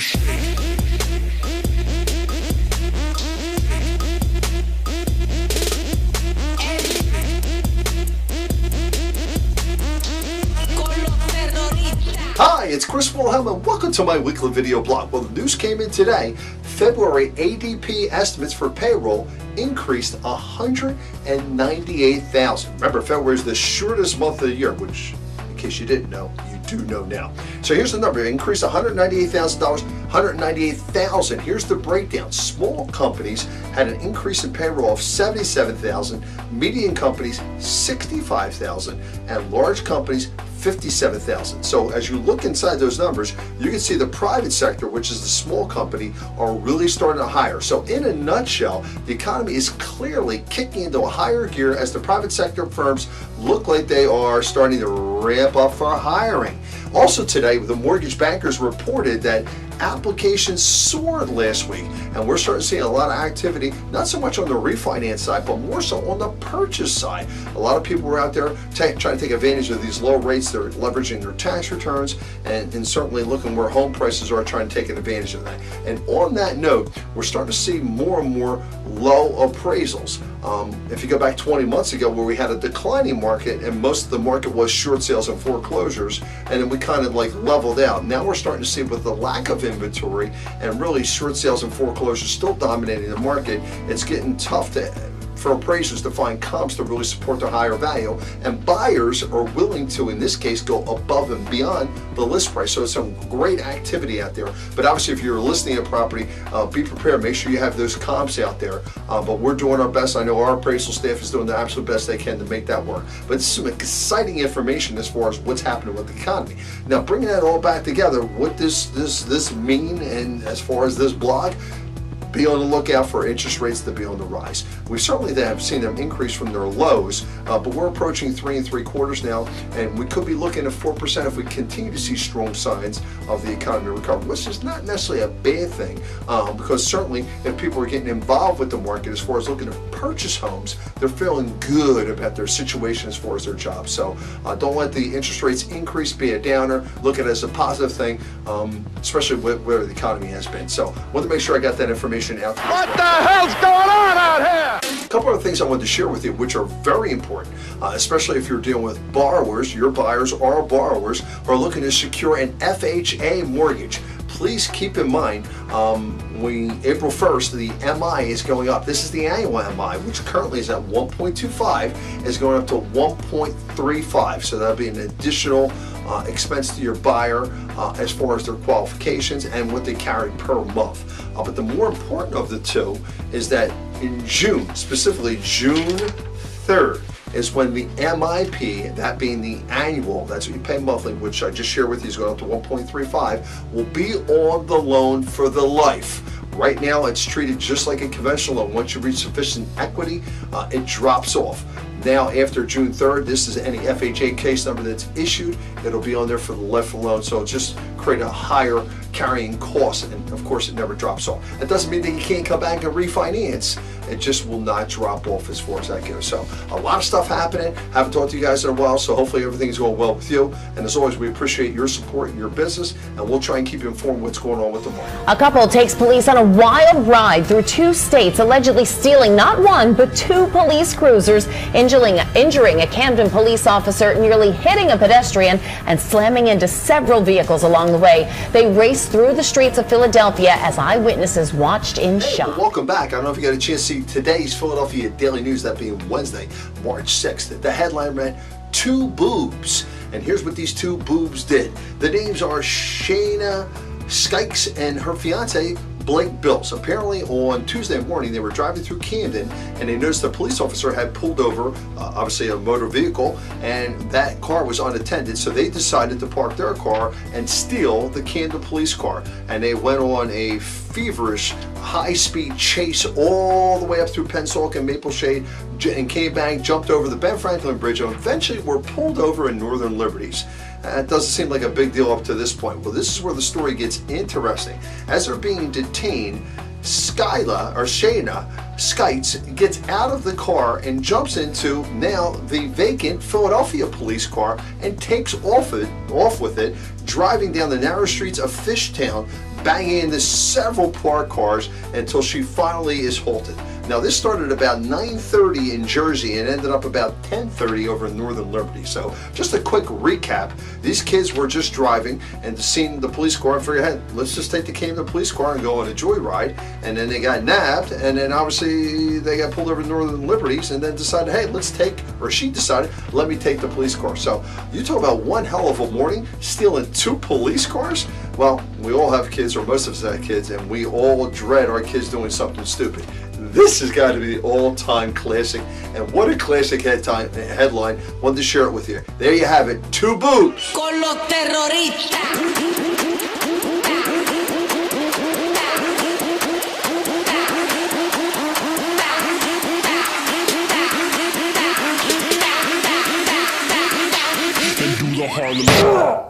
Hi, it's Chris Wilhelm and welcome to my weekly video blog. Well, the news came in today. February ADP estimates for payroll increased 198,000. Remember, February is the shortest month of the year, which, in case you didn't know, you do know now. So here's the number. It increased $198,000, 198,000. Here's the breakdown. Small companies had an increase in payroll of 77,000, medium companies 65,000, and large companies 57,000. So as you look inside those numbers, you can see the private sector, which is the small company, are really starting to hire. So in a nutshell, the economy is clearly kicking into a higher gear as the private sector firms look like they are starting to ramp up for hiring. Also today, the mortgage bankers reported that applications soared last week, and we're starting to see a lot of activity, not so much on the refinance side, but more so on the purchase side. A lot of people were out there trying to take advantage of these low rates. They're leveraging their tax returns and certainly looking where home prices are, trying to take advantage of that. And on that note, we're starting to see more and more low appraisals. If you go back 20 months ago where we had a declining market and most of the market was short sales and foreclosures, and then we kind of like leveled out. Now we're starting to see with the lack of inventory and really short sales and foreclosures still dominating the market, it's getting tough for appraisers to find comps to really support their higher value, and buyers are willing to, in this case, go above and beyond the list price. So it's some great activity out there. But obviously, if you're listing a property, be prepared. Make sure you have those comps out there. But we're doing our best. I know our appraisal staff is doing the absolute best they can to make that work. But it's some exciting information as far as what's happening with the economy. Now, bringing that all back together, what does this mean? And as far as this blog, be on the lookout for interest rates to be on the rise. We certainly have seen them increase from their lows, but we're approaching 3 3/4 now, and we could be looking at 4% if we continue to see strong signs of the economy recovery, which is not necessarily a bad thing, because certainly if people are getting involved with the market as far as looking to purchase homes, they're feeling good about their situation as far as their jobs. So don't let the interest rates increase be a downer. Look at it as a positive thing, especially where the economy has been. So I want to make sure I got that information out to you. What the hell's going on out here? A couple of things I wanted to share with you, which are very important, especially if you're dealing with borrowers. Your buyers or borrowers are looking to secure an FHA mortgage. Please keep in mind, April 1st, the MI is going up. This is the annual MI, which currently is at 1.25, is going up to 1.35. So that'll be an additional expense to your buyer as far as their qualifications and what they carry per month. But the more important of the two is that in June, specifically June 3rd, is when the MIP, that being the annual, that's what you pay monthly, which I just shared with you is going up to 1.35, will be on the loan for the life. Right now, it's treated just like a conventional loan. Once you reach sufficient equity, it drops off. Now, after June 3rd, this is any FHA case number that's issued. It'll be on there for the life loan, so just create a higher carrying cost, and of course, it never drops off. That doesn't mean that you can't come back and refinance. It just will not drop off as far as that goes. So a lot of stuff happening. Haven't talked to you guys in a while, so hopefully everything's going well with you. And as always, we appreciate your support and your business, and we'll try and keep you informed what's going on with the market. A couple takes police on a wild ride through 2 states, allegedly stealing not 1 but 2 police cruisers, injuring a Camden police officer, nearly hitting a pedestrian, and slamming into several vehicles along the way. They raced through the streets of Philadelphia as eyewitnesses watched in shock. Welcome back. I don't know if you got a chance to see today's Philadelphia Daily News, that being Wednesday, March 6th. The headline read, 2 boobs. And here's what these 2 boobs did. The names are Shayna Skikes and her fiance, Blake Bills. Apparently on Tuesday morning, they were driving through Camden and they noticed a police officer had pulled over, obviously a motor vehicle, and that car was unattended. So they decided to park their car and steal the Camden police car. And they went on a feverish, high-speed chase all the way up through Pensacola and Maple Shade, and came back, jumped over the Ben Franklin Bridge, and eventually were pulled over in Northern Liberties. It doesn't seem like a big deal up to this point. Well, this is where the story gets interesting. As they're being detained, Shayna Skites gets out of the car and jumps into now the vacant Philadelphia police car and takes off with it, driving down the narrow streets of Fishtown, banging into several parked cars until she finally is halted. Now this started about 9:30 in Jersey and ended up about 10:30 over in Northern Liberty. So just a quick recap, these kids were just driving and seen the police car and figured, hey, let's just take the Camden police car and go on a joyride. And then they got nabbed, and then obviously they got pulled over to Northern Liberties and then decided, hey, she decided, let me take the police car. So you talk about one hell of a morning, stealing 2 police cars. Well, we all have kids, or most of us have kids, and we all dread our kids doing something stupid. This has got to be the all-time classic, and what a classic headline. Wanted to share it with you. There you have it, 2 boobs. Con los terroristas. Do the Harlem.